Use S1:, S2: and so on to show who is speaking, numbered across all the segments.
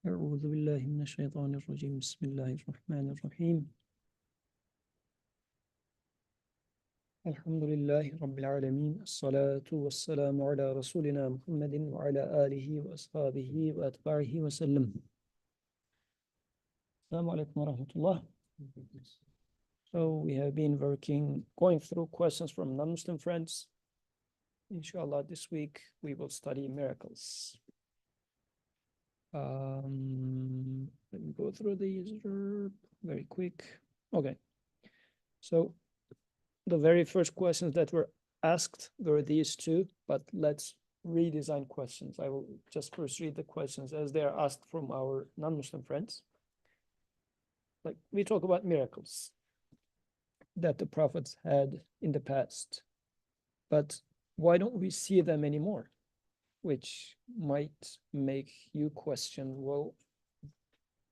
S1: أعوذ بالله من الشيطان الرجيم بسم الله الرحمن الرحيم الحمد لله رب العالمين الصلاة والسلام على رسولنا محمد وعلى آله وأصحابه وأتباعه وسلم. Assalamu alaikum wa rahmatullah. So we have been going through questions from non-Muslim friends. Inshallah, this week we will study miracles. Let me go through these very quick. Okay. So the very first questions that were asked were these two, but let's redesign questions. I will just first read the questions as they are asked from our non-Muslim friends. Like, we talk about miracles that the prophets had in the past, but why don't we see them anymore? Which might make you question, well,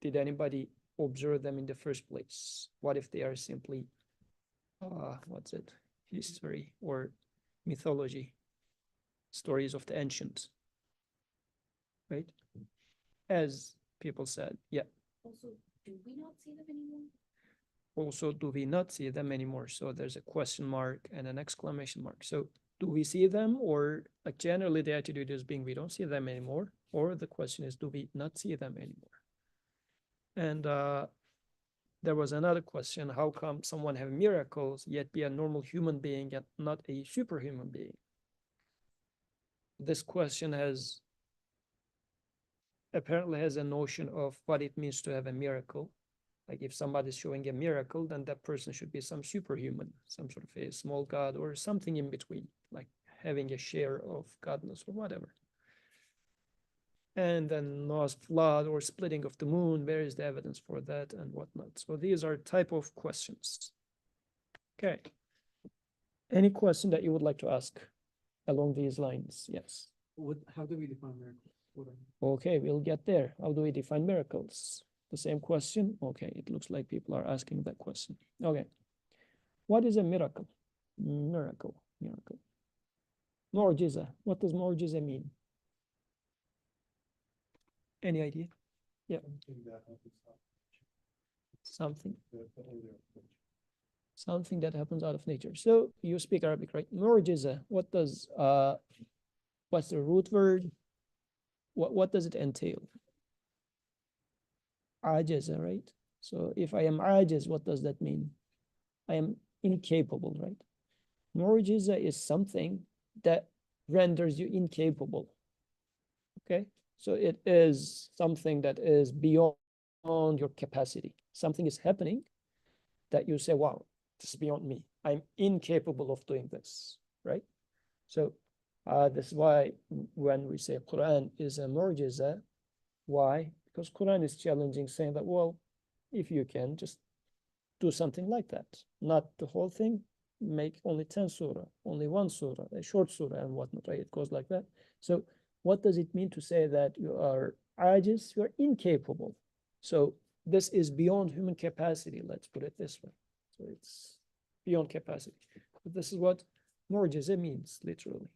S1: did anybody observe them in the first place? What if they are simply, history or mythology, stories of the ancients, right? As people said, yeah.
S2: Also, do we not see them anymore?
S1: Also, do we not see them anymore? So there's a question mark and an exclamation mark. So do we see them, or like generally the attitude is being we don't see them anymore, or the question is do we not see them anymore? And there was another question, how come someone have miracles yet be a normal human being and not a superhuman being? This question apparently has a notion of what it means to have a miracle. Like if somebody's showing a miracle, then that person should be some superhuman, some sort of a small god or something in between, like having a share of godness or whatever. And then Noah's flood or splitting of the moon, where is the evidence for that and whatnot? So these are type of questions. Okay. Any question that you would like to ask along these lines? Yes.
S3: How do we define miracles?
S1: Okay, we'll get there. How do we define miracles? The same question? Okay, it looks like people are asking that question. Okay. What is a miracle? Miracle. Mu'jiza. What does mu'jiza mean? Any idea? Yeah. Something. Something that happens out of nature. So you speak Arabic, right? Mu'jiza. What's the root word? What does it entail? Ajaza, right? So if I am ajiz, what does that mean? I am incapable, right? Mu'jiza is something that renders you incapable. Okay? So it is something that is beyond your capacity. Something is happening that you say, wow, this is beyond me. I'm incapable of doing this, right? So this is why when we say Quran is a mu'jiza, why? Because Quran is challenging, saying that, well, if you can just do something like that, not the whole thing, make only 10 surah, only one surah, a short surah and whatnot, right? It goes like that. So what does it mean to say that you are ajiz? You are incapable. So this is beyond human capacity, let's put it this way. So it's beyond capacity. But this is what mu'jiza means, literally.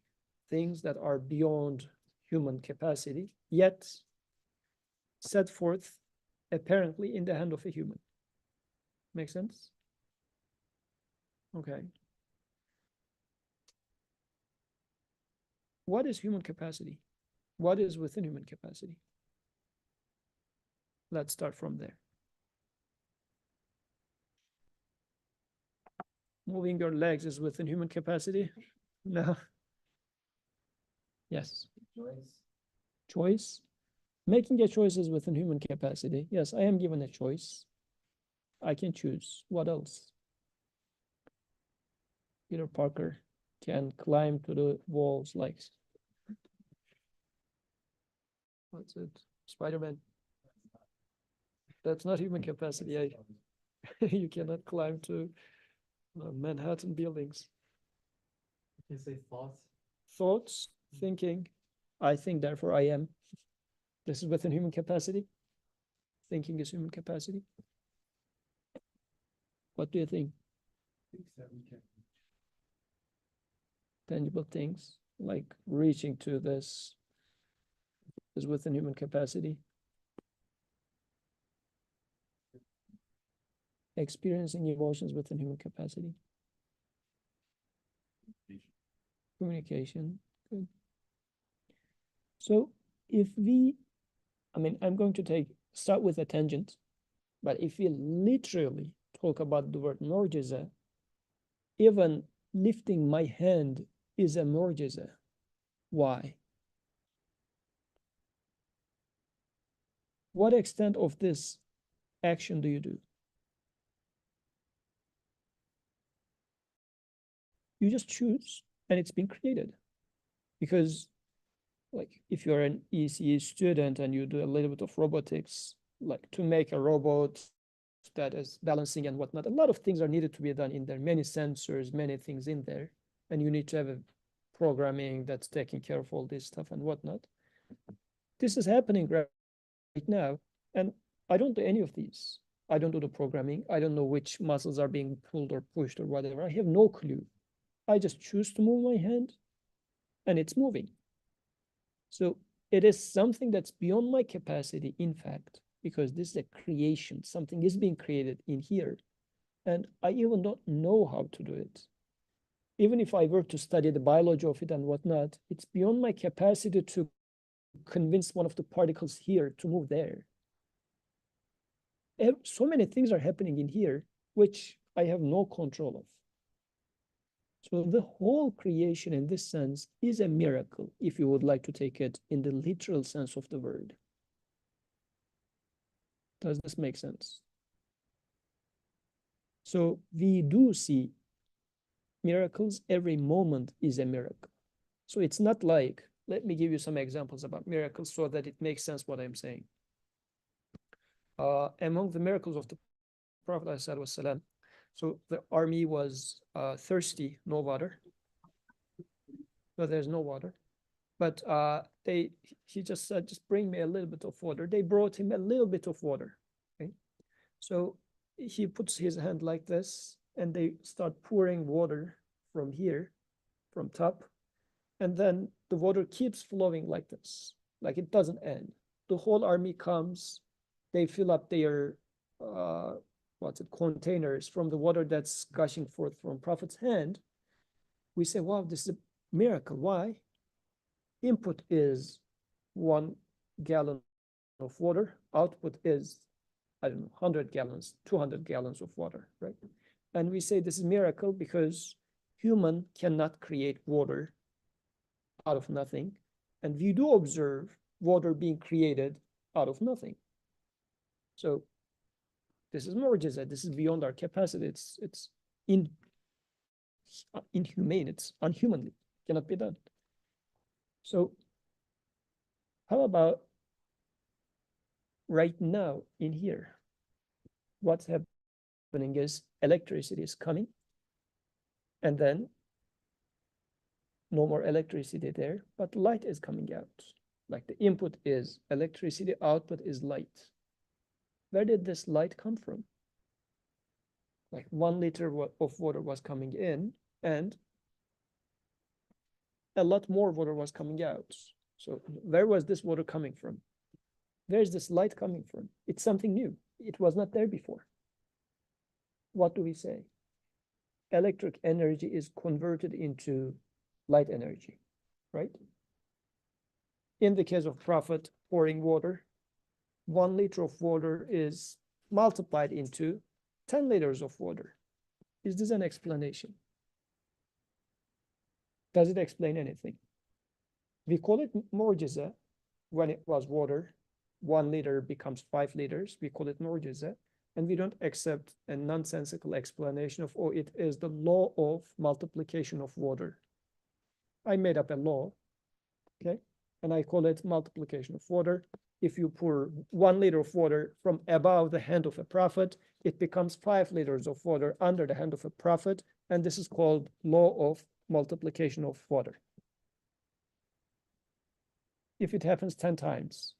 S1: Things that are beyond human capacity, yet set forth apparently in the hand of a human. Make sense? Okay. What is human capacity? What is within human capacity? Let's start from there. Moving your legs is within human capacity? No. Yes. Choice. Making a choice is within human capacity. Yes, I am given a choice. I can choose. What else? Peter Parker can climb to the walls like, what's it? Spider-Man. That's not human capacity. You cannot climb to Manhattan buildings.
S3: You can say thoughts.
S1: Thoughts, thinking. I think, therefore I am. This is within human capacity. Thinking is human capacity. What do you think?
S3: Things that we can
S1: Tangible things like reaching to this is within human capacity. Experiencing emotions within human capacity. Communication. Good. So if we, I'm going to start with a tangent, but if we literally talk about the word mu'jiza, even lifting my hand is a mu'jiza. Why? What extent of this action do you do? You just choose, and it's been created. Because, like, if you're an ECE student and you do a little bit of robotics, like to make a robot that is balancing and whatnot, a lot of things are needed to be done in there, many sensors, many things in there, and you need to have a programming that's taking care of all this stuff and whatnot. This is happening right now, and I don't do any of these. I don't do the programming. I don't know which muscles are being pulled or pushed or whatever. I have no clue. I just choose to move my hand, and it's moving. So it is something that's beyond my capacity, in fact, because this is a creation. Something is being created in here, and I even don't know how to do it. Even if I were to study the biology of it and whatnot, it's beyond my capacity to convince one of the particles here to move there. So many things are happening in here, which I have no control of. So the whole creation in this sense is a miracle, if you would like to take it in the literal sense of the word. Does this make sense? So we do see miracles. Every moment is a miracle. So it's not like, let me give you some examples about miracles so that it makes sense what I'm saying. Among the miracles of the Prophet ﷺ, so the army was thirsty, no water. So there's no water. But he just said, just bring me a little bit of water. They brought him a little bit of water. Okay? So he puts his hand like this, and they start pouring water from here, from top. And then the water keeps flowing like this, like it doesn't end. The whole army comes, they fill up their containers from the water that's gushing forth from Prophet's hand. We say, wow, this is a miracle. Why? Input is 1 gallon of water. Output is, 100 gallons, 200 gallons of water, right? And we say this is a miracle because human cannot create water out of nothing. And we do observe water being created out of nothing. So this is mu'jiza. This is beyond our capacity. It's inhumane. It's unhumanly. Cannot be done. So how about right now in here? What's happening is electricity is coming, and then no more electricity there, but light is coming out. Like the input is electricity, output is light. Where did this light come from? Like 1 liter of water was coming in, and a lot more water was coming out. So where was this water coming from? Where's this light coming from? It's something new. It was not there before. What do we say? Electric energy is converted into light energy, right? In the case of Prophet pouring water, 1 liter of water is multiplied into 10 liters of water. Is this an explanation? Does it explain anything? We call it mu'jiza when it was water. 1 liter becomes 5 liters. We call it mu'jiza. And we don't accept a nonsensical explanation of, oh, it is the law of multiplication of water. I made up a law, okay? And I call it multiplication of water. If you pour 1 liter of water from above the hand of a prophet, it becomes 5 liters of water under the hand of a prophet. And this is called law of multiplication of water. If it happens 10 times,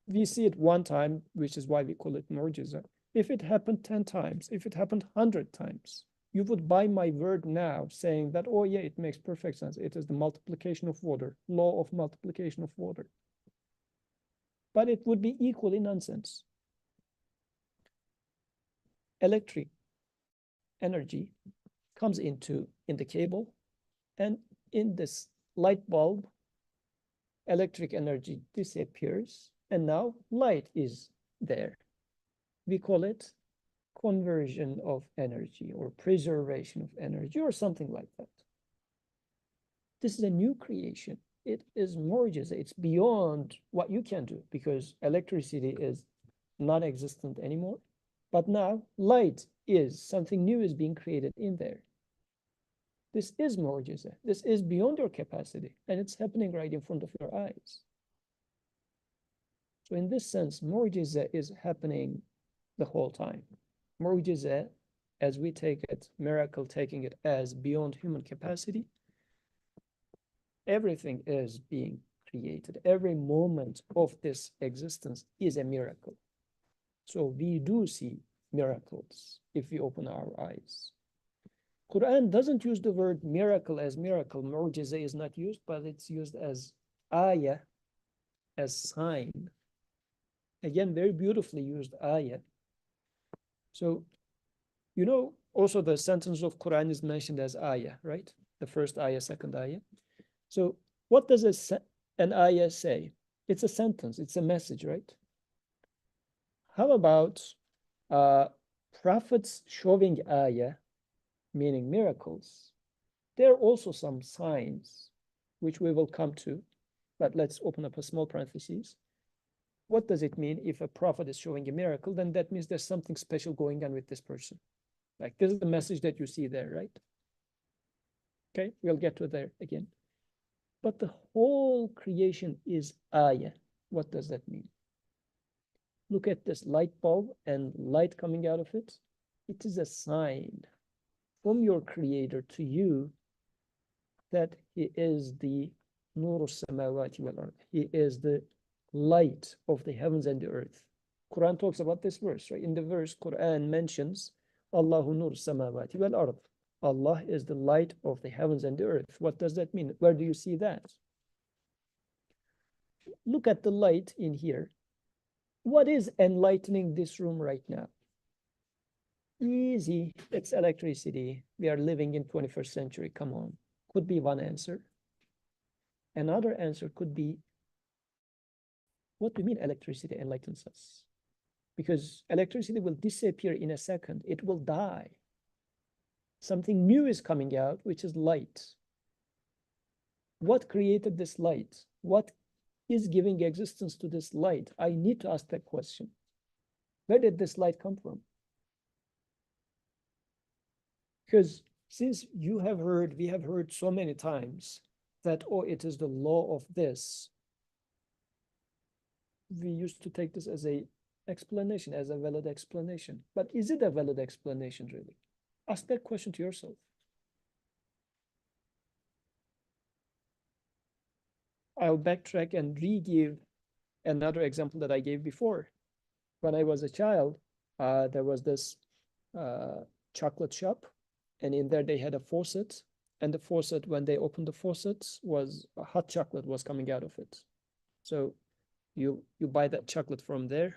S1: we see it 1 time, which is why we call it mu'jiza. If it happened 10 times, if it happened 100 times, you would buy my word now saying that, oh yeah, it makes perfect sense. It is the multiplication of water, law of multiplication of water. But it would be equally nonsense. electric energy comes in the cable, and in this light bulb, electric energy disappears, and now light is there. We call it conversion of energy or preservation of energy or something like that. This is a new creation. It is mu'jiza. It's beyond what you can do because electricity is non-existent anymore. But now light is something new is being created in there. This is mu'jiza. This is beyond your capacity, and it's happening right in front of your eyes. So in this sense, mu'jiza is happening the whole time. Mu'jiza, as we take it, miracle taking it as beyond human capacity, everything is being created. Every moment of this existence is a miracle. So we do see miracles if we open our eyes. Quran doesn't use the word miracle as miracle. Mu'jiza is not used, but it's used as ayah, as sign. Again, very beautifully used ayah. So, you know, also the sentence of Quran is mentioned as ayah, right? The first ayah, second ayah. So what does an ayah say? It's a sentence, it's a message, right? How about prophets showing ayah, meaning miracles? There are also some signs, which we will come to, but let's open up a small parenthesis. What does it mean if a prophet is showing a miracle? Then that means there's something special going on with this person. Like this is the message that you see there, right? Okay, we'll get to there again. But the whole creation is ayah. What does that mean? Look at this light bulb and light coming out of it. It is a sign from your creator to you that he is the nur samawati wal ard. He is the light of the heavens and the earth. Quran talks about this verse, right? In the verse, Quran mentions Allahu nur samawati wal ard. Allah is the light of the heavens and the earth. What does that mean? Where do you see that? Look at the light in here. What is enlightening this room right now? Easy. It's electricity. We are living in 21st century. Come on. Could be one answer. Another answer could be, what do you mean electricity enlightens us? Because electricity will disappear in a second. It will die. Something new is coming out, which is light. What created this light? What is giving existence to this light? I need to ask that question. Where did this light come from? Because since we have heard so many times that, oh, it is the law of this, we used to take this as a explanation, as a valid explanation. But is it a valid explanation, really? Ask that question to yourself. I'll backtrack and re-give another example that I gave before. When I was a child, there was this chocolate shop, and in there they had a faucet, and the faucet, when they opened the faucet, was hot chocolate was coming out of it. So you buy that chocolate from there.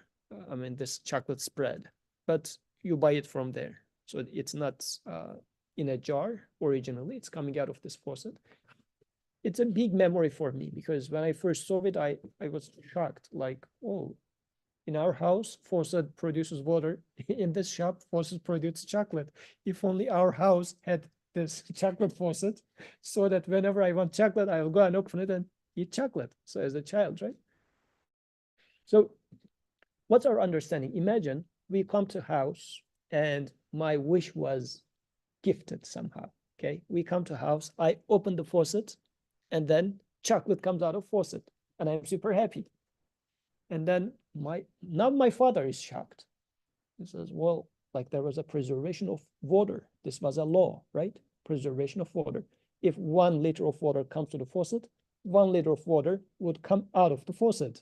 S1: I mean, this chocolate spread, but you buy it from there. So it's not in a jar originally, it's coming out of this faucet. It's a big memory for me because when I first saw it, I was shocked, like, oh, in our house, faucet produces water. In this shop, faucet produces chocolate. If only our house had this chocolate faucet, so that whenever I want chocolate, I'll go and open it and eat chocolate. So as a child, right? So what's our understanding? Imagine we come to house and my wish was gifted somehow, okay? We come to house, I open the faucet, and then chocolate comes out of faucet, and I'm super happy. And then now my father is shocked. He says, well, like there was a preservation of water. This was a law, right? Preservation of water. If 1 liter of water comes to the faucet, 1 liter of water would come out of the faucet.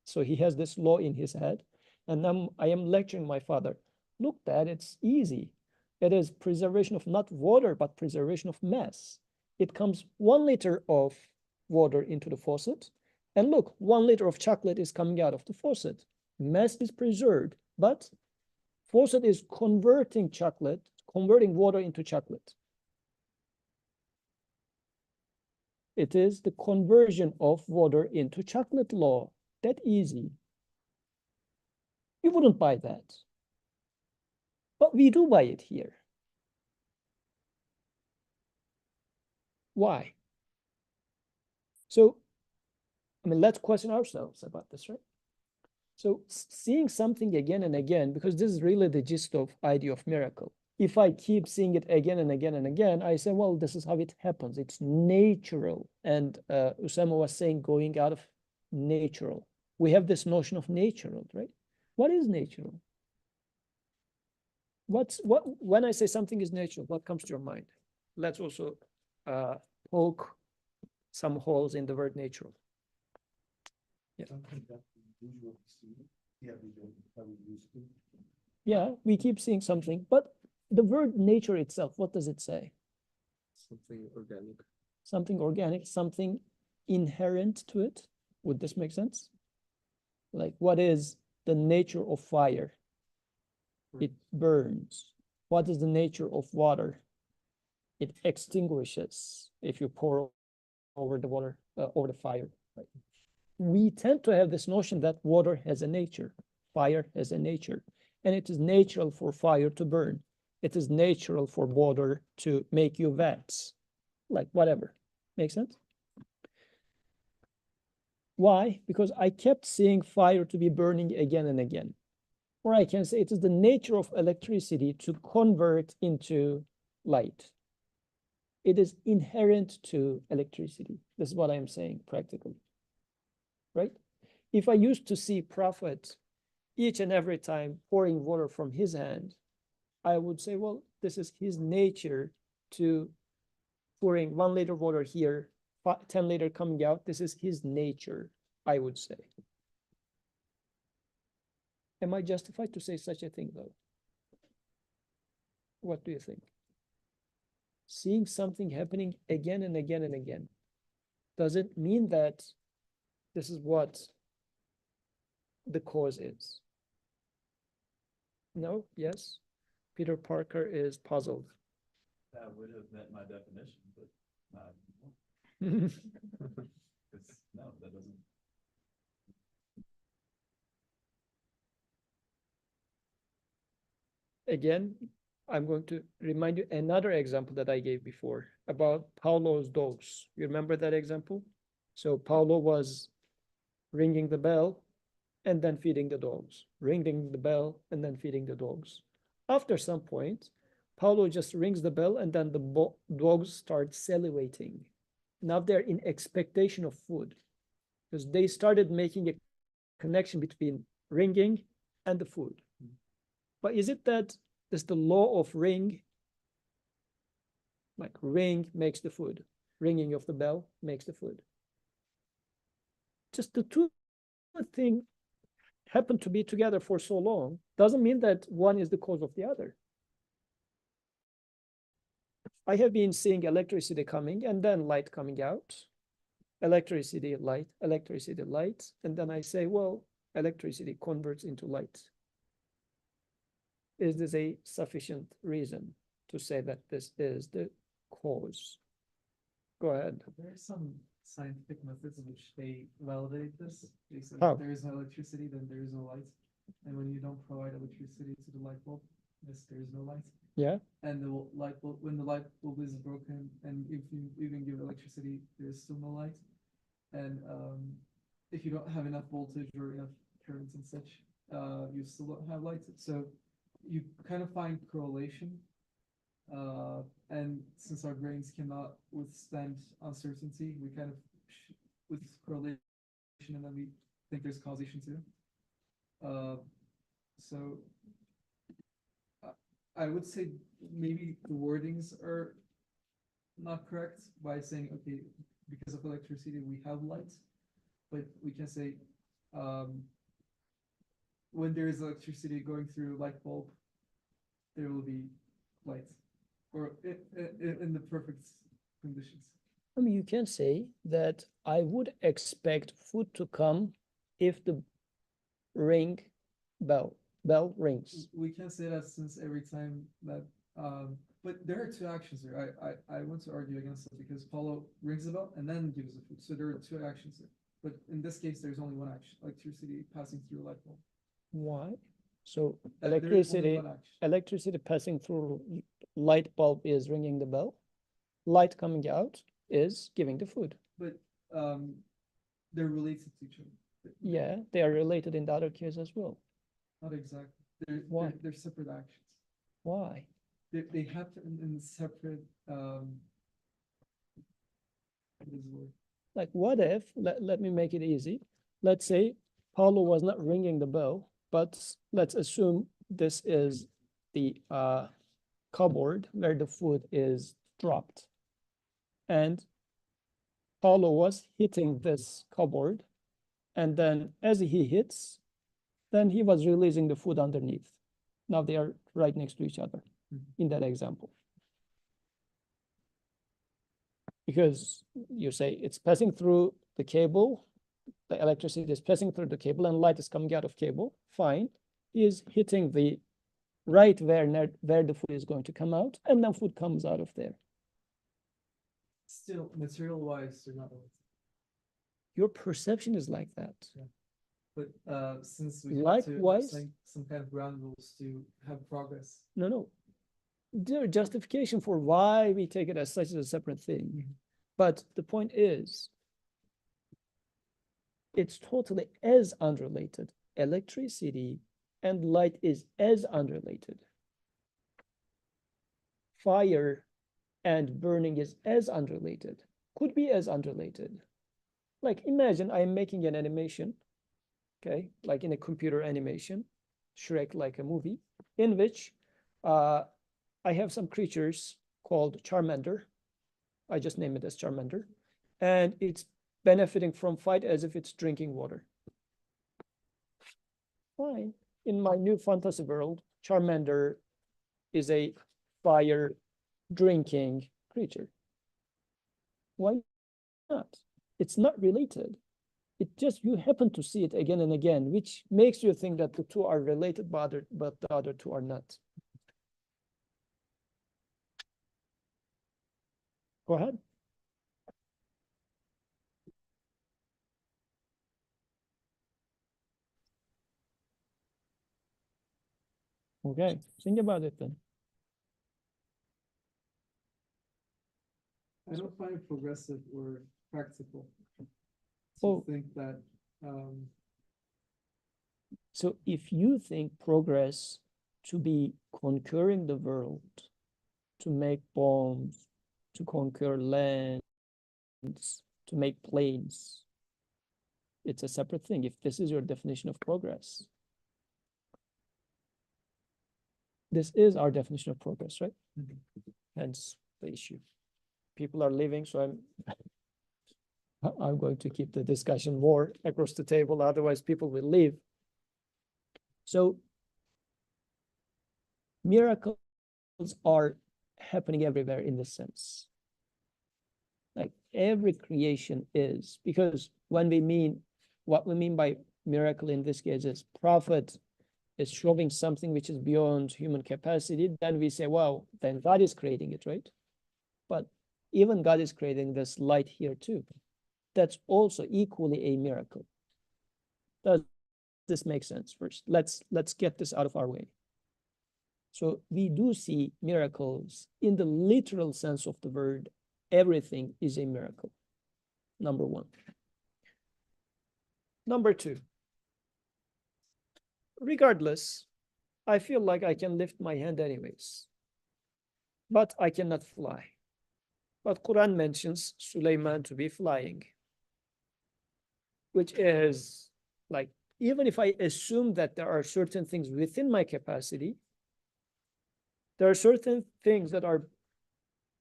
S1: So he has this law in his head. And now I am lecturing my father. Look, Dad, it's easy. It is preservation of not water, but preservation of mass. It comes 1 liter of water into the faucet. And look, 1 liter of chocolate is coming out of the faucet. Mass is preserved, but Faucet is converting water into chocolate. It is the conversion of water into chocolate law. That easy. You wouldn't buy that. But we do buy it here. Why? So, I mean, let's question ourselves about this, right? So seeing something again and again, because this is really the gist of idea of miracle. If I keep seeing it again and again and again, I say, well, this is how it happens. It's natural. And Usama was saying going out of natural. We have this notion of natural, right? What is natural? When I say something is natural, what comes to your mind? Let's also poke some holes in the word natural. Yeah.
S4: Something that we usually see. Yeah, we don't have it used to.
S1: Yeah, we keep seeing something, but the word nature itself, what does it say?
S3: Something organic.
S1: Something organic, something inherent to it. Would this make sense? Like, what is the nature of fire? It burns. What is the nature of water? It extinguishes if you pour over the water, over the fire. Right? We tend to have this notion that water has a nature, fire has a nature, and it is natural for fire to burn. It is natural for water to make you wet, like whatever. Make sense? Why? Because I kept seeing fire to be burning again and again. Or I can say it is the nature of electricity to convert into light. It is inherent to electricity. This is what I'm saying practically, right? If I used to see Prophet each and every time pouring water from his hand, I would say, well, this is his nature to pouring 1 liter water here, 10 liter coming out. This is his nature, I would say. Am I justified to say such a thing, though? What do you think? Seeing something happening again and again and again, does it mean that this is what the cause is? No? Yes? Peter Parker is puzzled.
S5: That would have met my definition, but not anymore. No, that doesn't.
S1: Again, I'm going to remind you another example that I gave before about Paulo's dogs. You remember that example? So Paulo was ringing the bell and then feeding the dogs, ringing the bell and then feeding the dogs. After some point, Paulo just rings the bell and then the dogs start salivating. Now they're in expectation of food because they started making a connection between ringing and the food. But is it that there's the law of ring? Like ring makes the food. Ringing of the bell makes the food. Just the two things happen to be together for so long doesn't mean that one is the cause of the other. I have been seeing electricity coming and then light coming out. Electricity, light, and then I say, well, electricity converts into light. Is this a sufficient reason to say that this is the cause? Go ahead.
S3: There are some scientific methods in which they validate this. They say
S1: How?
S3: if there is no electricity, then there is no light. And when you don't provide electricity to the light bulb, yes, there is no light.
S1: Yeah.
S3: And the light bulb, when the light bulb is broken, and if you even give electricity, there is still no light. And if you don't have enough voltage or enough currents and such, you still don't have light. So you kind of find correlation. And since our brains cannot withstand uncertainty, we kind of with correlation, and then we think there's causation too. So I would say maybe the wordings are not correct by saying, okay, because of electricity we have light, but we can say when there is electricity going through light bulb, there will be light, or in the perfect conditions.
S1: I mean, you can say that I would expect food to come if the ring bell bell rings.
S3: We can't say that since every time that, but there are two actions here. I want to argue against it because Paulo rings the bell and then gives the food. So there are two actions here. But in this case, there's only one action, electricity passing through a light bulb.
S1: Why? So
S3: There is only
S1: electricity,
S3: one action.
S1: electricity passing through light bulb is ringing the bell. Light coming out is giving the food.
S3: But they're related to each other.
S1: Yeah, they are related in the other case as well.
S3: Not exactly. They're,
S1: Why?
S3: they're separate actions.
S1: Why?
S3: They happen in separate, what is the word?
S1: Like, what if, let me make it easy. Let's say Paulo was not ringing the bell, but let's assume this is the cupboard where the food is dropped. And Paulo was hitting this cupboard. And then as he hits, then he was releasing the food underneath. Now they are right next to each other in that example. Because you say it's passing through the cable, the electricity is passing through the cable and light is coming out of cable, fine. He is hitting the right where the food is going to come out, and then food comes out of there.
S3: Still, material-wise, they're not related.
S1: Your perception is like that.
S3: But since we have
S1: Likewise-
S3: to some kind of ground rules to have progress.
S1: No. Their justification for why we take it as such is a separate thing. But the point is, it's totally as unrelated. Electricity and light is as unrelated. Fire and burning is as unrelated, could be as unrelated. Like imagine I'm making an animation, okay, like in a computer animation, Shrek like a movie, in which I have some creatures called Charmander. I just name it as Charmander. And it's benefiting from fight as if it's drinking water. Fine. In my new fantasy world, Charmander is a fire drinking creature. Why not? It's not related. It just, you happen to see it again and again, which makes you think that the two are related, but the other two are not. Go ahead. Okay, think about it then.
S3: I don't find it progressive or practical to
S1: Oh.
S3: think that,
S1: So if you think progress to be conquering the world, to make bombs, to conquer lands, to make planes, it's a separate thing. If this is your definition of progress, this is our definition of progress, right? Hence the issue. People are leaving, so I'm going to keep the discussion more across the table, otherwise people will leave. So miracles are happening everywhere in this sense. Like every creation is, because when we mean, what we mean by miracle in this case is prophet is showing something which is beyond human capacity, then we say, wow, then God is creating it, right? But even God is creating this light here too. That's also equally a miracle. Does this make sense? First, let's get this out of our way. So we do see miracles in the literal sense of the word. Everything is a miracle. Number one. Number two. Regardless, I feel like I can lift my hand anyways, but I cannot fly. But Quran mentions Sulaiman to be flying, which is like, even if I assume that there are certain things within my capacity, there are certain things that are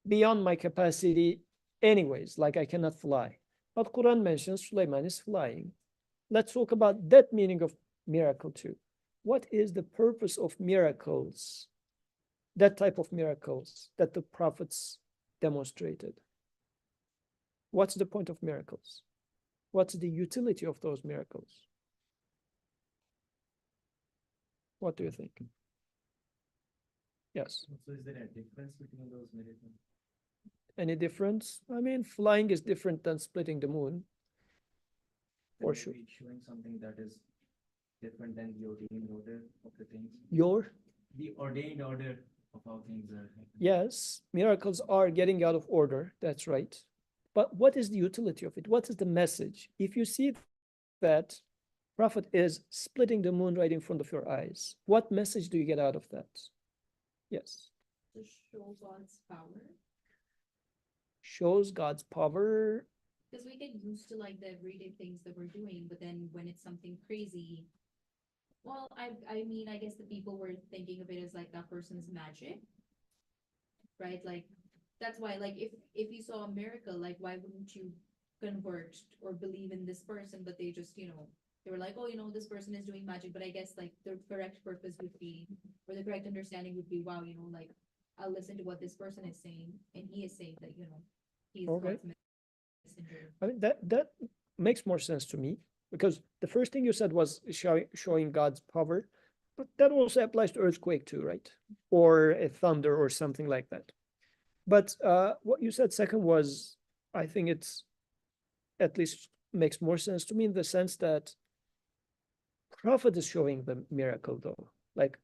S1: beyond my capacity anyways, like I cannot fly. But Quran mentions Sulaiman is flying. Let's talk about that meaning of miracle too. What is the purpose of miracles? That type of miracles that the prophets demonstrated. What's the point of miracles? What's the utility of those miracles? What do you think? Yes.
S5: So is there a difference between those miracles?
S1: Any difference? I mean, flying is different than splitting the moon. For sure.
S5: Maybe showing something that is different than the ordained order of the things. The ordained order of how things are happening.
S1: Yes, miracles are getting out of order. That's right. But what is the utility of it? What is the message? If you see that Prophet is splitting the moon right in front of your eyes, what message do you get out of that? Yes.
S2: To show God's power.
S1: Shows God's power.
S2: Because we get used to like the everyday things that we're doing, but then when it's something crazy, well, I mean, I guess the people were thinking of it as like that person's magic, right? Like, that's why, like, if you saw a miracle, like, why wouldn't you convert or believe in this person? But they just, they were like, oh, this person is doing magic. But I guess like the correct purpose would be, or the correct understanding would be, wow, like, I'll listen to what this person is saying, and he is saying that, he's
S1: Okay.
S2: God's messenger.
S1: I mean, that makes more sense to me, because the first thing you said was showing God's power, but that also applies to earthquake too, right? Or a thunder or something like that. But what you said second was, I think it's at least makes more sense to me in the sense that Prophet is showing the miracle though. Like,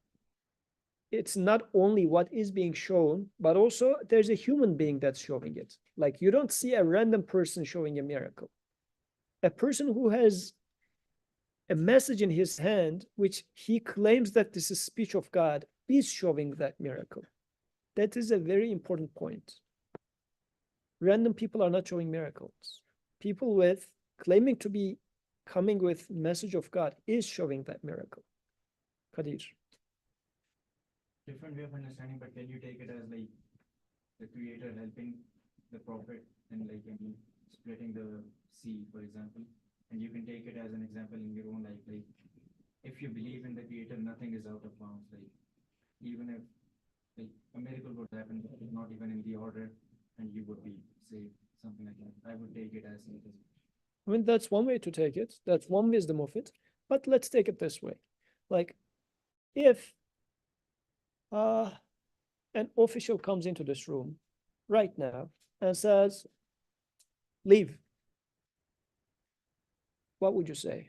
S1: it's not only what is being shown, but also there's a human being that's showing it. Like, you don't see a random person showing a miracle. A person who has a message in his hand, which he claims that this is speech of God, is showing that miracle. That is a very important point. Random people are not showing miracles. People with claiming to be coming with message of God is showing that miracle. Kadir.
S5: Different way of understanding, but can you take it as like the creator helping the prophet and like splitting the sea, for example? And you can take it as an example in your own life, like if you believe in the creator, nothing is out of bounds. Like even if like a miracle would happen, not even in the order, and you would be saved, something like that. I would take it as it is.
S1: I mean, that's one way to take it. That's one wisdom of it. But let's take it this way. Like, if an official comes into this room right now and says, leave, what would you say?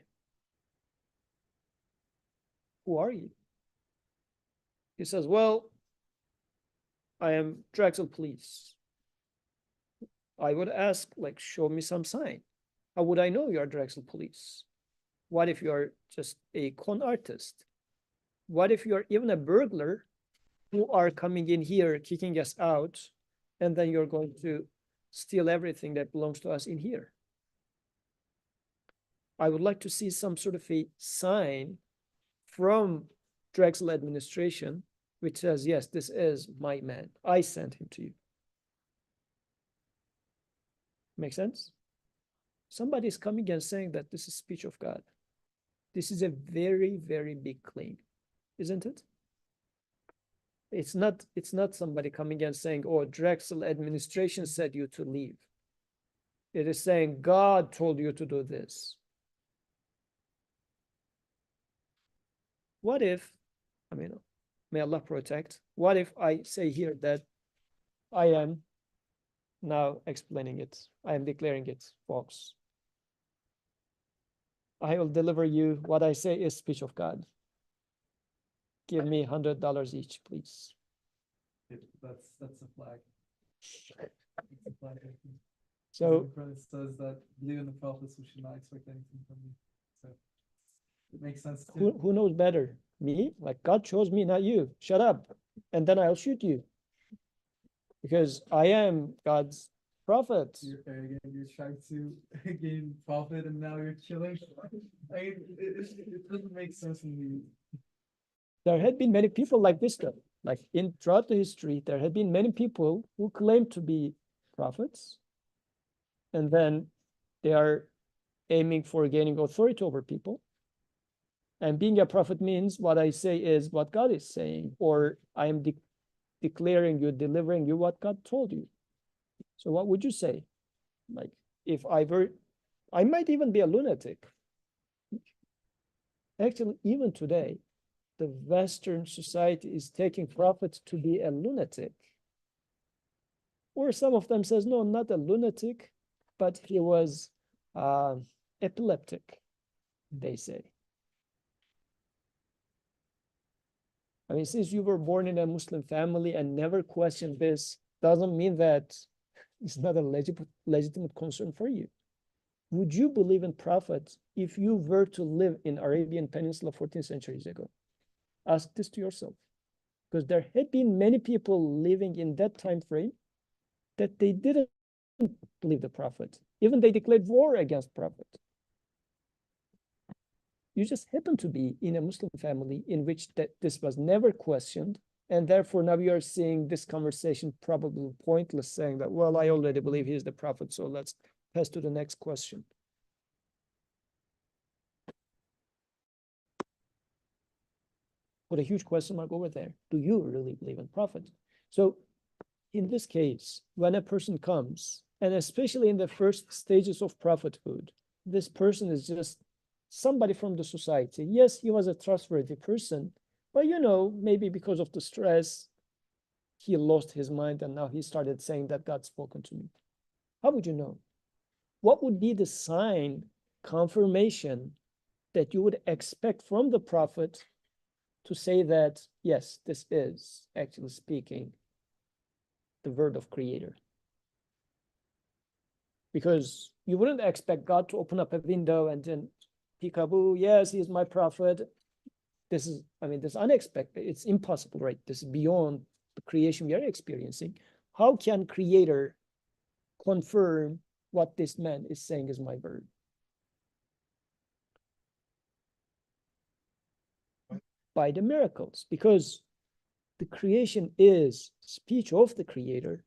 S1: Who are you? He says, well, I am Drexel Police. I would ask, like, show me some sign. How would I know you are Drexel Police? What if you are just a con artist? What if you are even a burglar who are coming in here, kicking us out, and then you're going to steal everything that belongs to us in here? I would like to see some sort of a sign from Drexel administration which says, yes, this is my man. I sent him to you. Make sense? Somebody is coming and saying that this is speech of God. This is a very, very big claim, isn't it? It's not somebody coming and saying, oh, Drexel administration said you to leave. It is saying God told you to do this. What if, I mean, may Allah protect, what if I say here that I am now explaining it, I am declaring it false. I will deliver you what I say is speech of God. Give me $100 each, please.
S3: That's a flag. It's a flag.
S1: So
S3: It says that believe in the prophets, we should not expect anything from you. So it makes sense too.
S1: who knows better? Me? Like, God chose me, not you. Shut up. And then I'll shoot you. Because I am God's prophet.
S3: You're trying to gain profit and now you're killing. I mean, it doesn't make sense in me.
S1: There had been many people like this though. Like, throughout the history, there had been many people who claimed to be prophets. And then they are aiming for gaining authority over people. And being a prophet means what I say is what God is saying, or I am declaring you, delivering you what God told you. So what would you say? Like, if I might even be a lunatic. Actually, even today, the Western society is taking Prophet to be a lunatic. Or some of them says, no, not a lunatic, but he was epileptic, they say. I mean, since you were born in a Muslim family and never questioned this, doesn't mean that it's not a legitimate concern for you. Would you believe in Prophet if you were to live in Arabian Peninsula 14 centuries ago? Ask this to yourself. Because there had been many people living in that time frame that they didn't believe the Prophet. Even they declared war against Prophet. You just happen to be in a Muslim family in which this was never questioned. And therefore, now you are seeing this conversation probably pointless, saying that, well, I already believe he is the Prophet, so let's pass to the next question. Put a huge question mark over there. Do you really believe in Prophet? So in this case, when a person comes, and especially in the first stages of prophethood, this person is just somebody from the society. Yes, he was a trustworthy person, but maybe because of the stress, he lost his mind and now he started saying that God spoken to me. How would you know? What would be the sign, confirmation that you would expect from the prophet to say that, yes, this is actually speaking the word of Creator? Because you wouldn't expect God to open up a window and then peekaboo, yes, he is my prophet. This is unexpected. It's impossible, right? This is beyond the creation we are experiencing. How can Creator confirm what this man is saying is my word? By the miracles, because the creation is speech of the Creator.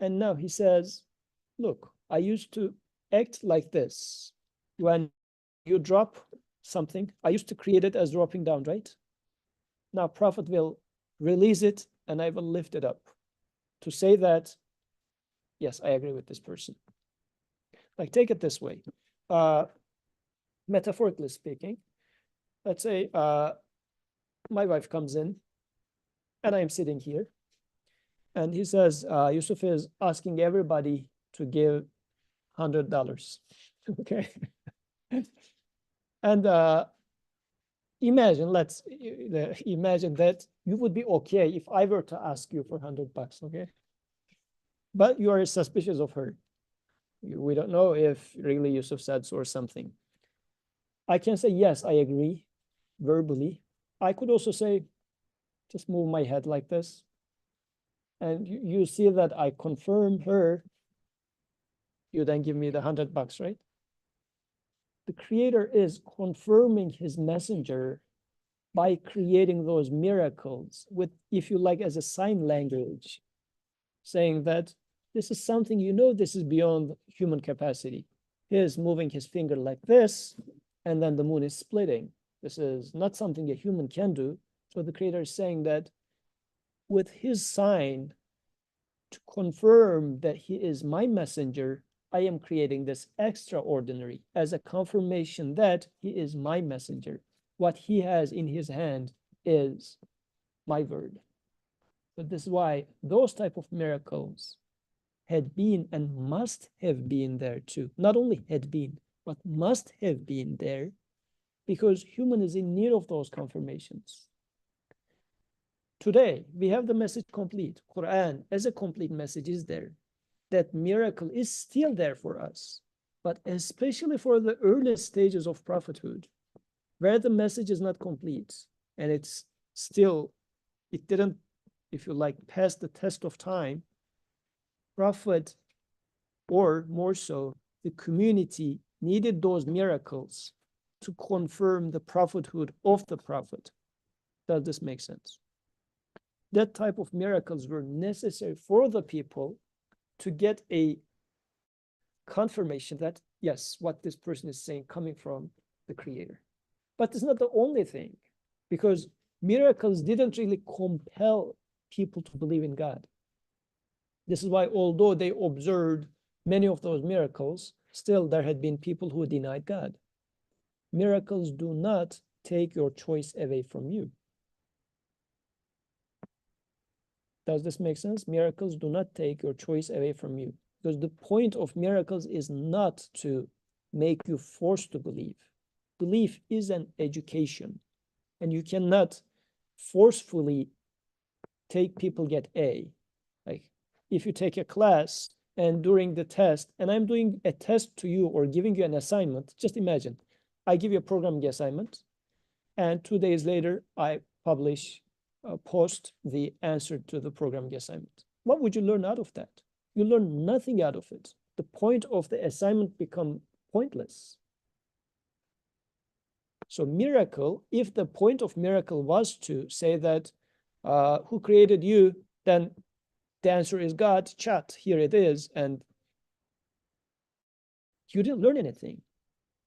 S1: And now he says, look, I used to act like this. When you drop something, I used to create it as dropping down, right? Now Prophet will release it and I will lift it up to say that, yes, I agree with this person. Like, take it this way. Metaphorically speaking, let's say my wife comes in and I'm sitting here and he says, Yusuf is asking everybody to give $100. Okay. And imagine that you would be okay if I were to ask you for $100, okay? But you are suspicious of her. We don't know if really Yusuf said so or something. I can say, yes, I agree, verbally. I could also say, just move my head like this. And you see that I confirm her. You then give me the $100, right? The Creator is confirming his messenger by creating those miracles with, if you like, as a sign language, saying that this is something, this is beyond human capacity. He is moving his finger like this, and then the moon is splitting. This is not something a human can do. So the Creator is saying that with his sign to confirm that he is my messenger, I am creating this extraordinary as a confirmation that he is my messenger. What he has in his hand is my word. But this is why those type of miracles had been and must have been there too. Not only had been, but must have been there, because human is in need of those confirmations. Today, we have the message complete. Quran as a complete message is there. That miracle is still there for us, but especially for the earliest stages of prophethood, where the message is not complete and it didn't, if you like, pass the test of time. Prophet, or more so, the community needed those miracles to confirm the prophethood of the prophet. Does this make sense? That type of miracles were necessary for the people to get a confirmation that, yes, what this person is saying coming from the Creator. But it's not the only thing, because miracles didn't really compel people to believe in God. This is why, although they observed many of those miracles, still there had been people who denied God. Miracles do not take your choice away from you. Does this make sense? Miracles do not take your choice away from you, because the point of miracles is not to make you forced to believe. Belief is an education, and you cannot forcefully take people get A. Like if you take a class and during the test, and I'm doing a test to you or giving you an assignment, just imagine, I give you a programming assignment, and 2 days later, I publish, post the answer to the programming assignment. What would you learn out of that? You learn nothing out of it. The point of the assignment become pointless. So miracle, if the point of miracle was to say that, who created you, then the answer is God, chat, here it is, and you didn't learn anything.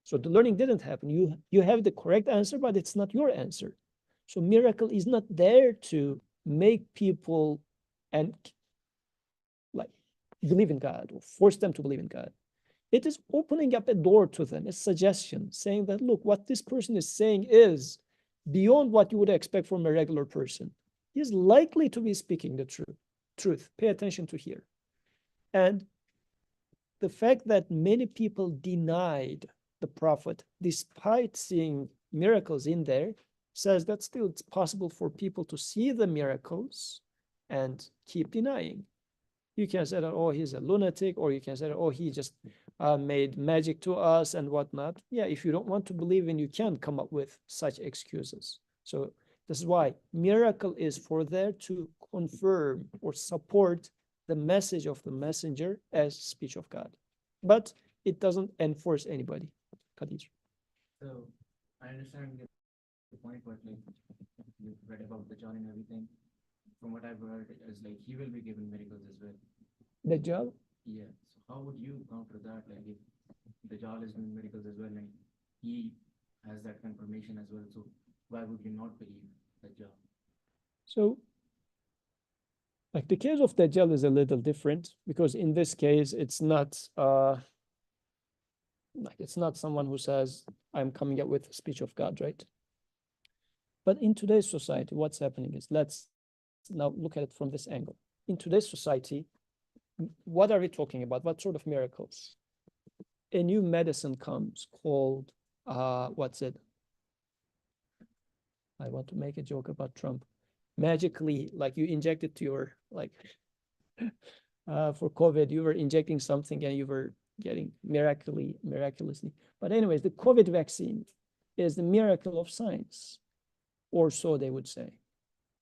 S1: So the learning didn't happen. You have the correct answer, but it's not your answer. So miracle is not there to make people and like believe in God or force them to believe in God. It is opening up a door to them, a suggestion, saying that, look, what this person is saying is beyond what you would expect from a regular person. He is likely to be speaking the truth. Pay attention to here. And the fact that many people denied the prophet, despite seeing miracles in there, says that still it's possible for people to see the miracles and keep denying. You can say that, oh, he's a lunatic, or you can say that, oh, he just made magic to us and whatnot. Yeah, if you don't want to believe in, you can come up with such excuses. So this is why miracle is for there to confirm or support the message of the messenger as speech of God. But it doesn't enforce anybody. Kadir.
S5: So I understand the point, but like you've read about the Dajjal and everything. From what I've heard, is like he will be given miracles as well.
S1: Dajjal?
S5: Yeah. So how would you counter that? Like if Dajjal is doing miracles as well, and he has that confirmation as well. So why would you not believe Dajjal?
S1: So, like the case of Dajjal is a little different, because in this case, it's not it's not someone who says, I'm coming up with the speech of God, right? But in today's society, what's happening is, let's now look at it from this angle. In today's society, what are we talking about? What sort of miracles? A new medicine comes called, what's it? I want to make a joke about Trump. Magically, like you inject it to your, like, for COVID, you were injecting something and you were getting miraculously. But anyways, the COVID vaccine is the miracle of science, or so they would say.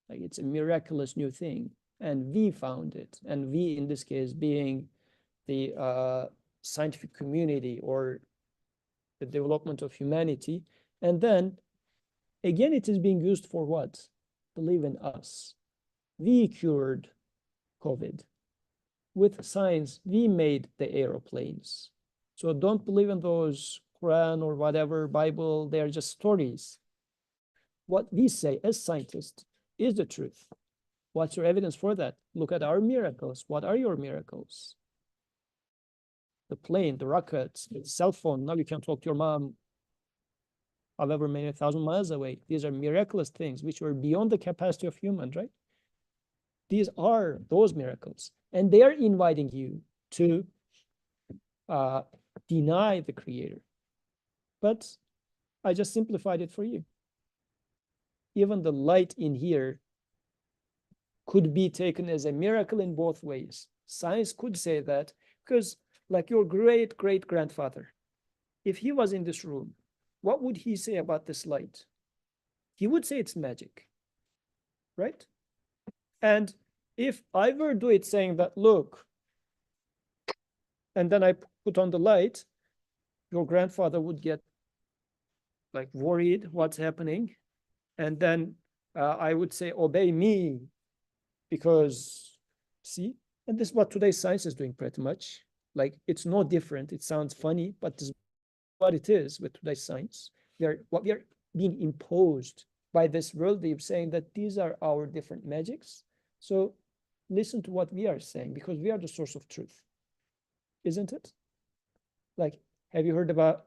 S1: Like it's a miraculous new thing. And we found it. And we, in this case, being the scientific community or the development of humanity. And then, again, it is being used for what? Believe in us. We cured COVID. With science, we made the aeroplanes. So don't believe in those Quran or whatever, Bible, they're just stories. What we say as scientists is the truth. What's your evidence for that? Look at our miracles. What are your miracles? The plane, the rockets, the cell phone. Now you can talk to your mom however many 1,000 miles away. These are miraculous things which were beyond the capacity of humans, right? These are those miracles. And they are inviting you to deny the creator. But I just simplified it for you. Even the light in here could be taken as a miracle in both ways. Science could say that, because like your great-great-grandfather, if he was in this room, what would he say about this light? He would say it's magic, right? And if I were to do it saying that, look, and then I put on the light, your grandfather would get like worried what's happening. And then I would say, obey me, because see, and this is what today's science is doing pretty much. Like it's no different. It sounds funny, but this is what it is with today's science. We are being imposed by this worldview, saying that these are our different magics. So listen to what we are saying, because we are the source of truth, isn't it? Like, have you heard about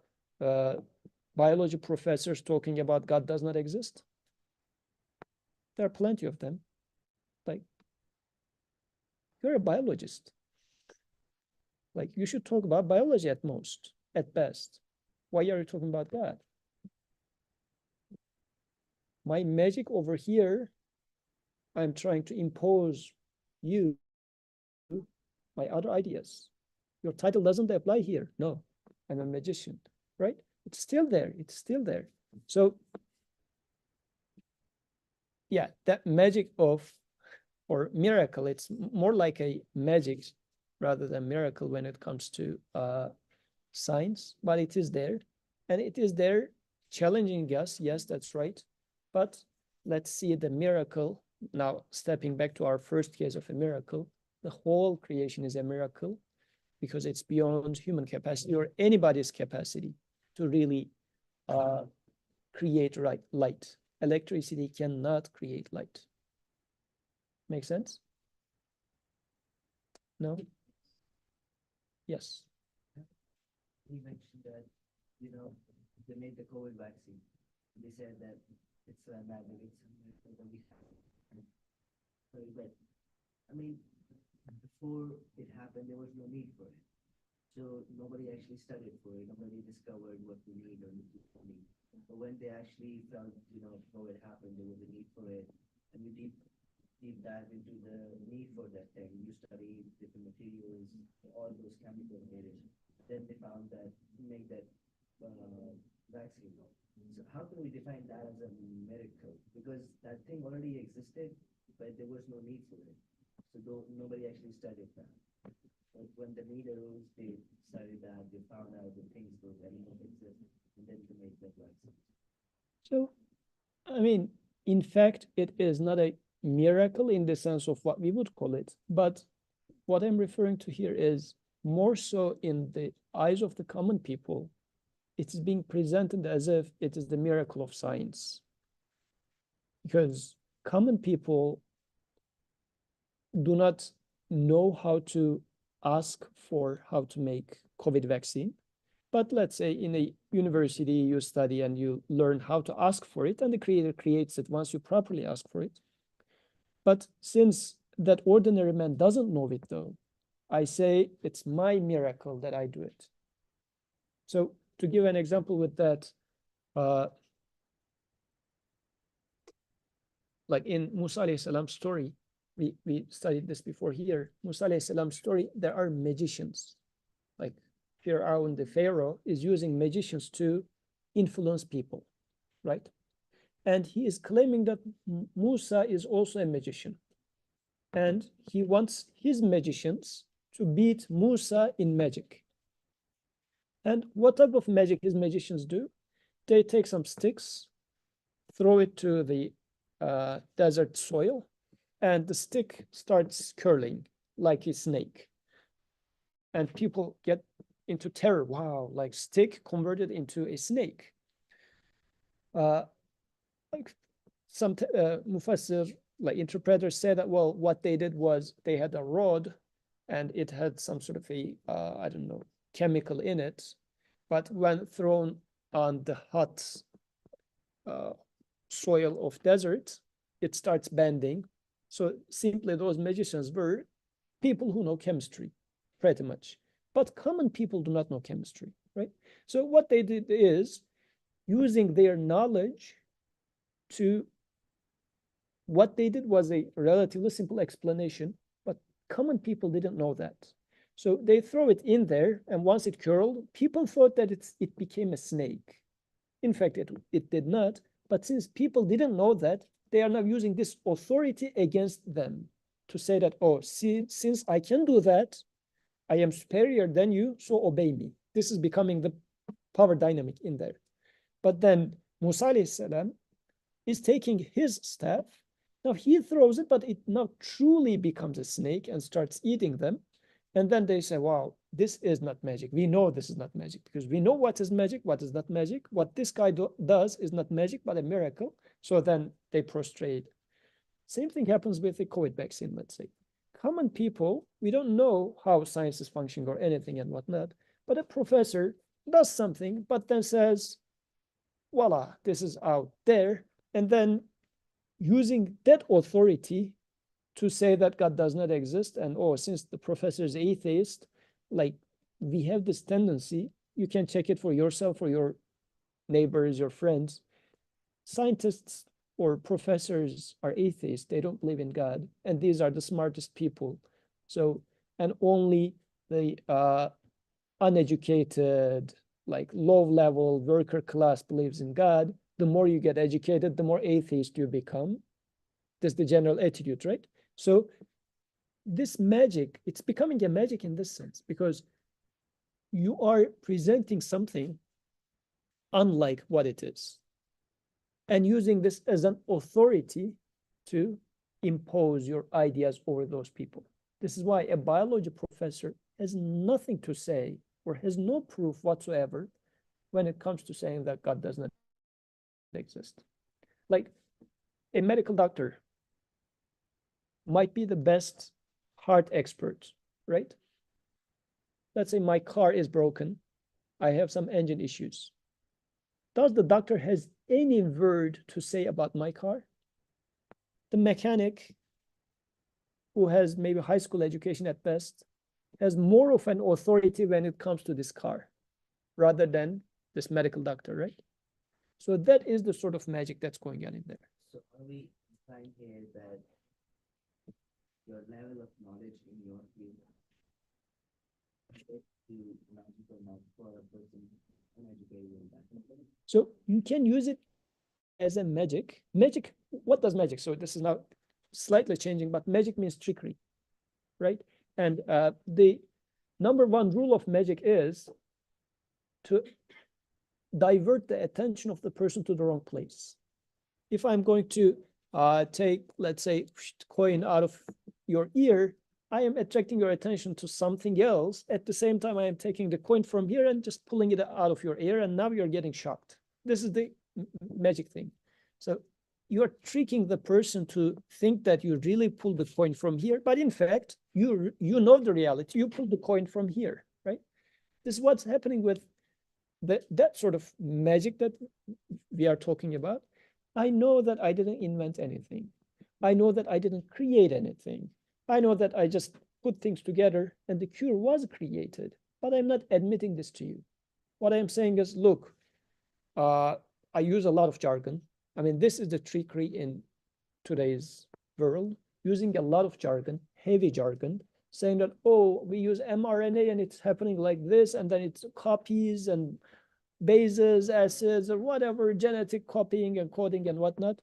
S1: biology professors talking about God does not exist? There are plenty of them. Like, you're a biologist. Like, you should talk about biology at most, at best. Why are you talking about God? My magic over here, I'm trying to impose you my other ideas. Your title doesn't apply here. No, I'm a magician, right? It's still there. It's still there. So, yeah, that magic of, or miracle, it's more like a magic rather than miracle when it comes to science, but it is there. And it is there challenging us. Yes, that's right. But let's see the miracle. Now, stepping back to our first case of a miracle, the whole creation is a miracle because it's beyond human capacity or anybody's capacity to really create light. Electricity cannot create light. Make sense? No? Yes.
S6: He mentioned that, they made the COVID vaccine. They said that it's a magic, but I mean, before it happened, there was no need for it. So nobody actually studied for it. Nobody discovered what we need or need. But when they actually felt, COVID happened, there was a need for it, and you deep dive into the need for that thing. You study different materials, all those chemicals made it. Then they found that make that vaccine. So how can we define that as a miracle? Because that thing already existed, but there was no need for it. So nobody actually studied that. But when the need arose, they studied that. They found out the things those animals exist, and then to make that vaccine.
S1: So, I mean, in fact, it is not a miracle in the sense of what we would call it, but what I'm referring to here is more so in the eyes of the common people, it is being presented as if it is the miracle of science. Because common people do not know how to ask for how to make COVID vaccine. But let's say in a university, you study and you learn how to ask for it, and the creator creates it once you properly ask for it. But since that ordinary man doesn't know it though, I say it's my miracle that I do it. So to give an example with that, like in Musa alayhi salam's story, we studied this before here. Musa alayhi salam's story, there are magicians. Like Fir'aun, the Pharaoh, is using magicians to influence people, right? And he is claiming that Musa is also a magician. And he wants his magicians to beat Musa in magic. And what type of magic his magicians do? They take some sticks, throw it to the desert soil, and the stick starts curling like a snake. And people get into terror. Wow, like stick converted into a snake. Like some Mufassir, like interpreters say that, well, what they did was they had a rod and it had some sort of a, I don't know, chemical in it. But when thrown on the hot soil of desert, it starts bending. So simply those magicians were people who know chemistry, pretty much. But common people do not know chemistry, right? So what they did is using their knowledge to, what they did was a relatively simple explanation, but common people didn't know that. So they throw it in there, and once it curled, people thought that it became a snake. In fact, it did not, but since people didn't know that, they are now using this authority against them to say that, oh, see, since I can do that, I am superior than you, so obey me. This is becoming the power dynamic in there. But then Musa alayhi salam is taking his staff. Now he throws it, but it now truly becomes a snake and starts eating them. And then they say, wow, this is not magic. We know this is not magic because we know what is magic, what is not magic. What this guy does is not magic, but a miracle. So then they prostrate. Same thing happens with the COVID vaccine, let's say. Common people, we don't know how science is functioning or anything and whatnot, but a professor does something, but then says, voila, this is out there. And then using that authority to say that God does not exist, and oh, since the professor is atheist, like we have this tendency, you can check it for yourself, for your neighbors, your friends. Scientists or professors are atheists, they don't believe in God, and these are the smartest people. So, and only the uneducated, like low-level worker class believes in God. The more you get educated, the more atheist you become. That's the general attitude, right? So this magic, it's becoming a magic in this sense, because you are presenting something unlike what it is, and using this as an authority to impose your ideas over those people. This is why a biology professor has nothing to say or has no proof whatsoever when it comes to saying that God does not exist. Like a medical doctor might be the best heart expert, right? Let's say my car is broken. I have some engine issues. Does the doctor has any word to say about my car? The mechanic, who has maybe high school education at best, has more of an authority when it comes to this car rather than this medical doctor, right? So that is the sort of magic that's going on in there.
S6: So are we implying here that your level of knowledge in your field is to magical enough for a person uneducated in that?
S1: So you can use it as a magic. Magic, what does magic? So this is now slightly changing, but magic means trickery, right? And the number one rule of magic is to divert the attention of the person to the wrong place. If I'm going to take, let's say, coin out of your ear, I am attracting your attention to something else. At the same time, I am taking the coin from here and just pulling it out of your ear, and now you're getting shocked. This is the magic thing. So you're tricking the person to think that you really pulled the coin from here, but in fact, you know the reality. You pulled the coin from here, right? This is what's happening with that sort of magic that we are talking about. I know that I didn't invent anything. I know that I didn't create anything. I know that I just put things together and the cure was created, but I'm not admitting this to you. What I'm saying is, look, I use a lot of jargon. I mean, this is the trickery in today's world, using a lot of jargon, heavy jargon, saying that, oh, we use mRNA and it's happening like this, and then it's copies and bases, acids, or whatever, genetic copying and coding and whatnot.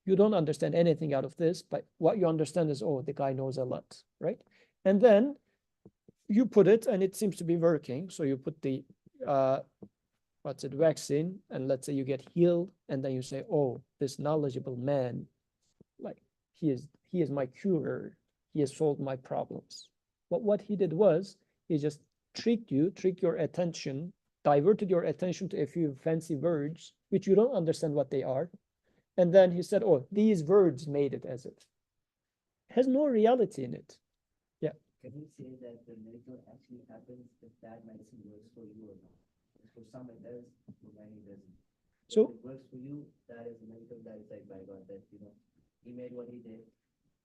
S1: You don't understand anything out of this, but what you understand is, oh, the guy knows a lot, right? And then you put it and it seems to be working. So you put the vaccine, and let's say you get healed, and then you say, oh, this knowledgeable man, like he is my curer. He has solved my problems. But what he did was he just tricked your attention, diverted your attention to a few fancy words, which you don't understand what they are. And then he said, oh, these words made it as it. Has no reality in it. Yeah.
S6: Can you say that the miracle actually happens if that medicine works for you or not? For some it does, for many it doesn't.
S1: So
S6: if it works for you, that is a miracle, that is like by God, that he made what he did,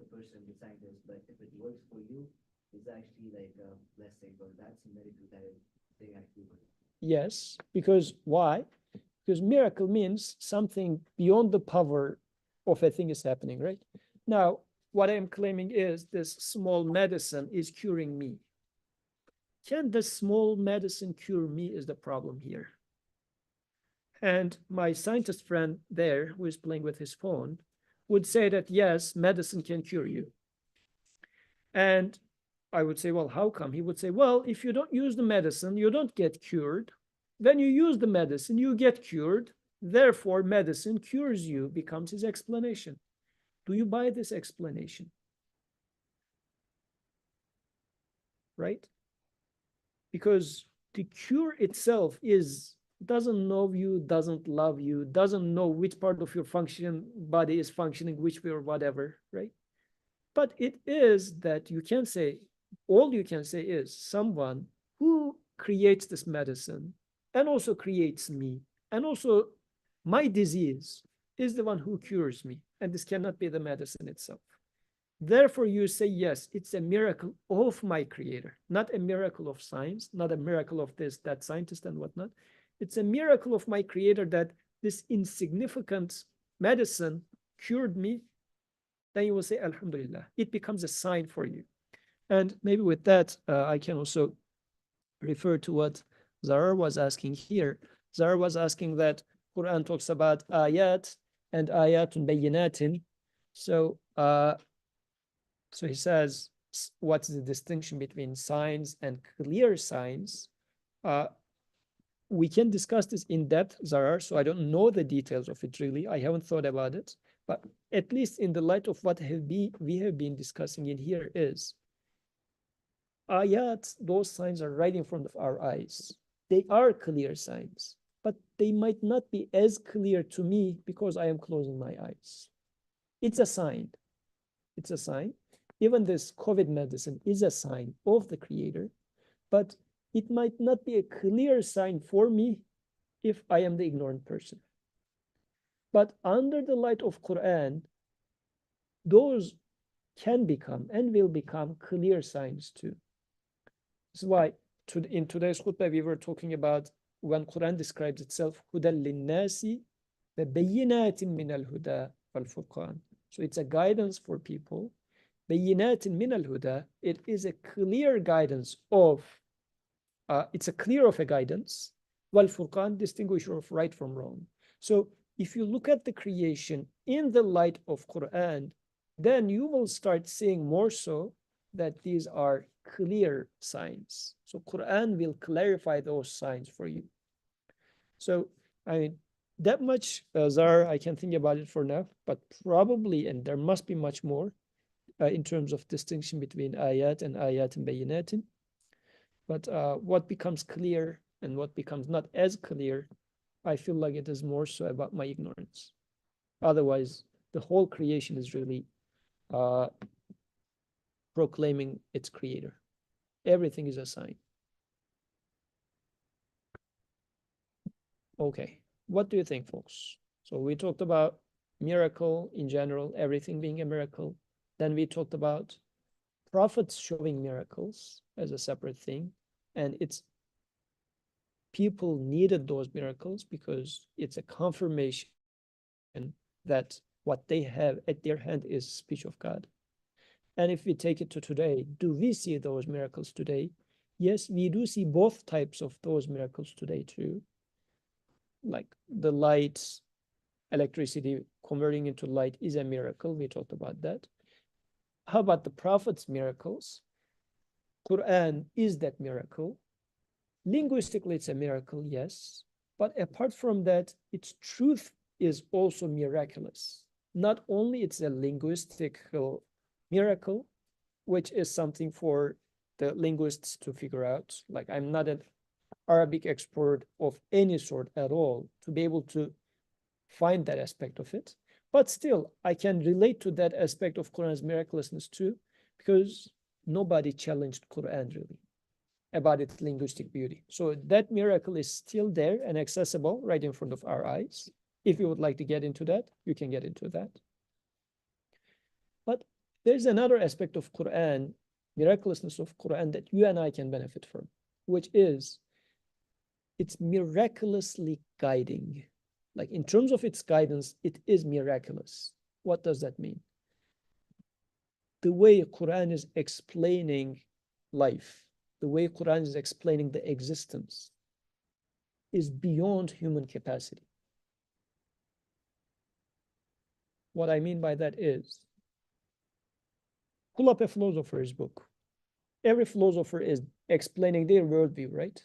S6: the person, the scientist, but if it works for you, it's actually like a blessing, but that's a miracle that they actually work.
S1: yes, because why? Because miracle means something beyond the power of a thing is happening, right? Now, what I'm claiming is this small medicine is curing me. Can the small medicine cure me is the problem here. And my scientist friend there, who is playing with his phone, would say that, yes, medicine can cure you. And I would say, well, how come? He would say, well, if you don't use the medicine, you don't get cured. When you use the medicine, you get cured. Therefore, medicine cures you, becomes his explanation. Do you buy this explanation? Right? Because the cure itself doesn't know you, doesn't love you, doesn't know which part of your body is functioning which way or whatever, right? But it is that all you can say is someone who creates this medicine and also creates me and also My disease is the one who cures me, and this cannot be the medicine itself. Therefore, you say, yes, it's a miracle of my creator, not a miracle of science, not a miracle of this, that scientist and whatnot. It's a miracle of my creator that this insignificant medicine cured me. Then you will say, Alhamdulillah. It becomes a sign for you. And maybe with that, I can also refer to what Zarar was asking here. Zarar was asking that Quran talks about ayat and ayatun bayyinatin. So, so he says, what's the distinction between signs and clear signs? We can discuss this in depth, Zarar, so I don't know the details of it really. I haven't thought about it. But at least in the light of what we have been discussing in here is, ayat, those signs are right in front of our eyes. They are clear signs, but they might not be as clear to me because I am closing my eyes. It's a sign. It's a sign. Even this COVID medicine is a sign of the creator, but it might not be a clear sign for me if I am the ignorant person. But under the light of Quran, those can become and will become clear signs too. This is why in today's khutbah we were talking about when Quran describes itself, هُدًى لِلنَّاسِ وَبَيِّنَاتٍ مِّنَ الْهُدَى وَالْفُرْقَانِ. So it's a guidance for people. بَيِّنَاتٍ مِّنَ الْهُدَى. It is a clear guidance of, it's a clear of a guidance. وَالْفُرْقَانِ, distinguisher of right from wrong. So if you look at the creation in the light of Quran, then you will start seeing more so that these are clear signs. So Quran will clarify those signs for you. So, I mean, that much, Zar, I can think about it for now, but probably, and there must be much more in terms of distinction between ayat and bayinatin. But what becomes clear and what becomes not as clear, I feel like it is more so about my ignorance. Otherwise, the whole creation is really proclaiming its creator. Everything is a sign. Okay, what do you think, folks? So we talked about miracle in general, everything being a miracle. Then we talked about prophets showing miracles as a separate thing. And it's people needed those miracles because it's a confirmation that what they have at their hand is speech of God. And if we take it to today, do we see those miracles today? Yes, we do see both types of those miracles today too. Like the light, electricity converting into light is a miracle. We talked about that. How about the prophets' miracles? Quran is that miracle. Linguistically, it's a miracle, yes. But apart from that, its truth is also miraculous. Not only it's a linguistical miracle, which is something for the linguists to figure out. Like, I'm not an Arabic expert of any sort at all to be able to find that aspect of it. But still, I can relate to that aspect of Quran's miraculousness too, because nobody challenged Quran really about its linguistic beauty. So that miracle is still there and accessible right in front of our eyes. If you would like to get into that, you can get into that. But there's another aspect of Quran, miraculousness of Quran, that you and I can benefit from, which is it's miraculously guiding. Like in terms of its guidance, it is miraculous. What does that mean? The way Quran is explaining life, the way Quran is explaining the existence is beyond human capacity. What I mean by that is, pull up a philosopher's book. Every philosopher is explaining their worldview, right?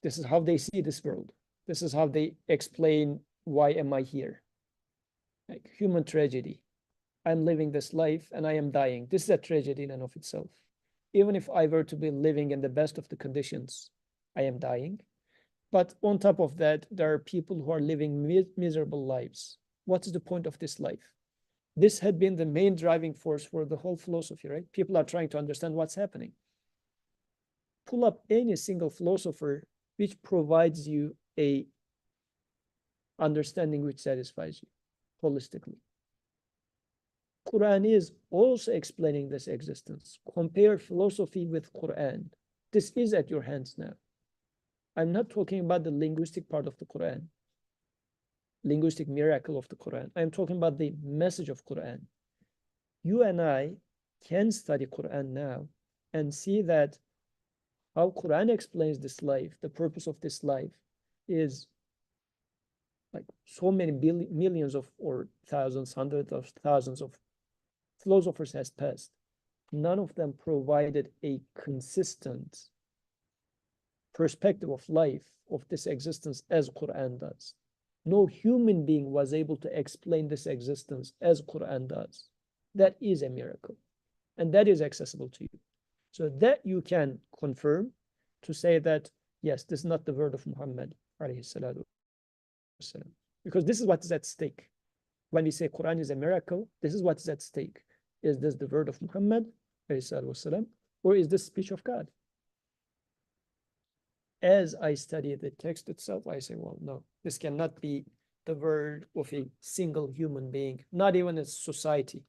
S1: This is how they see this world. This is how they explain, why am I here? Like human tragedy. I'm living this life and I am dying. This is a tragedy in and of itself. Even if I were to be living in the best of the conditions, I am dying. But on top of that, there are people who are living miserable lives. What is the point of this life? This had been the main driving force for the whole philosophy, right? People are trying to understand what's happening. Pull up any single philosopher which provides you a understanding which satisfies you holistically. Quran is also explaining this existence. Compare philosophy with Quran. This is at your hands now. I'm not talking about the linguistic part of the Quran, linguistic miracle of the Quran. I'm talking about the message of Quran. You and I can study Quran now and see that how Quran explains this life, the purpose of this life is like so many millions of or thousands, hundreds of thousands of philosophers has passed. None of them provided a consistent perspective of life, of this existence as Quran does. No human being was able to explain this existence as Quran does. That is a miracle. And that is accessible to you. So that you can confirm to say that, yes, this is not the word of Muhammad, because this is what is at stake. When we say Quran is a miracle, this is what is at stake. Is this the word of Muhammad, or is this speech of God? As I study the text itself, I say, well, no, this cannot be the word of a single human being, not even a society.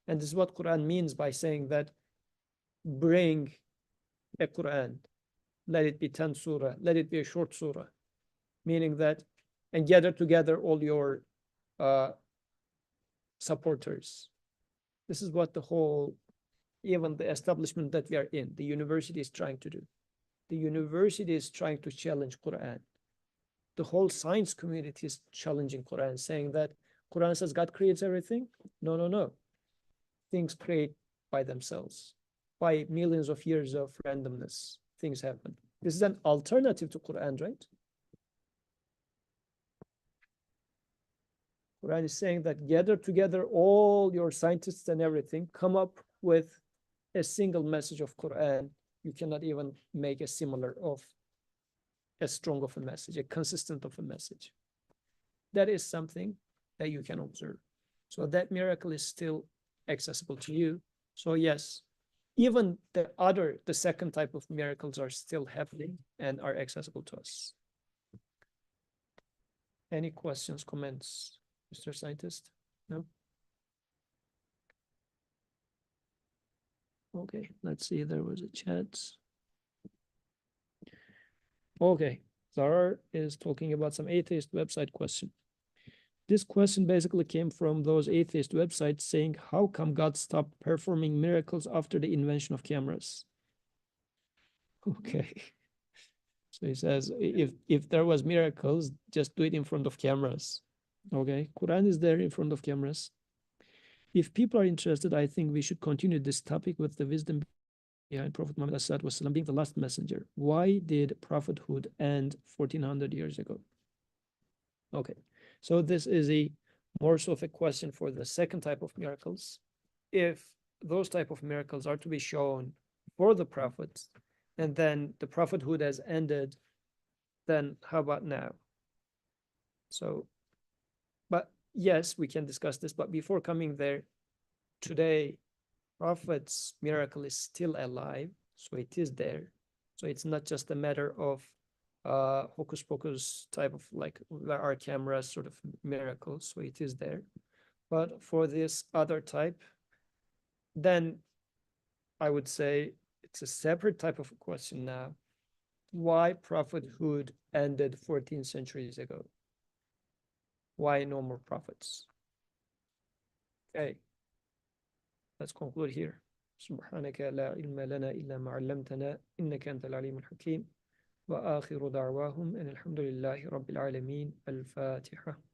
S1: And this is what Quran means by saying that bring a Quran, let it be 10 surah, let it be a short surah, meaning that, and gather together all your supporters. This is what the whole, even the establishment that we are in, the university is trying to do. The university is trying to challenge Quran. The whole science community is challenging Quran, saying that Quran says God creates everything. No, no, no. Things create by themselves. By millions of years of randomness, things happen. This is an alternative to Quran, right? Quran is saying that gather together all your scientists and everything, come up with a single message of Quran. You cannot even make a similar of as strong of a message, a consistent of a message. That is something that you can observe. So that miracle is still accessible to you. So yes, even the second type of miracles are still happening and are accessible to us. Any questions, comments, Mr. Scientist? No? Okay, let's see, there was a chat. Okay, Zarar is talking about some atheist website question. This question basically came from those atheist websites saying, how come God stopped performing miracles after the invention of cameras? Okay. So he says, if there was miracles, just do it in front of cameras. Okay, Quran is there in front of cameras. If people are interested, I think we should continue this topic with the wisdom behind Prophet Muhammad ﷺ being the last messenger. Why did prophethood end 1400 years ago? Okay, so this is a more so of a question for the second type of miracles. If those type of miracles are to be shown for the prophets, and then the prophethood has ended, then how about now? So, but yes, we can discuss this, but before coming there, today, prophet's miracle is still alive, so it is there. So it's not just a matter of hocus pocus type of like there are cameras sort of miracles, so it is there. But for this other type, then I would say it's a separate type of a question now. Why prophethood ended 14 centuries ago? Why no more prophets? Okay, let's conclude here. سبحانك لا علم لنا إلا ما علمتنا إنك أنت العليم الحكيم وآخر دعواهم أن الحمد لله رب العالمين. الفاتحة.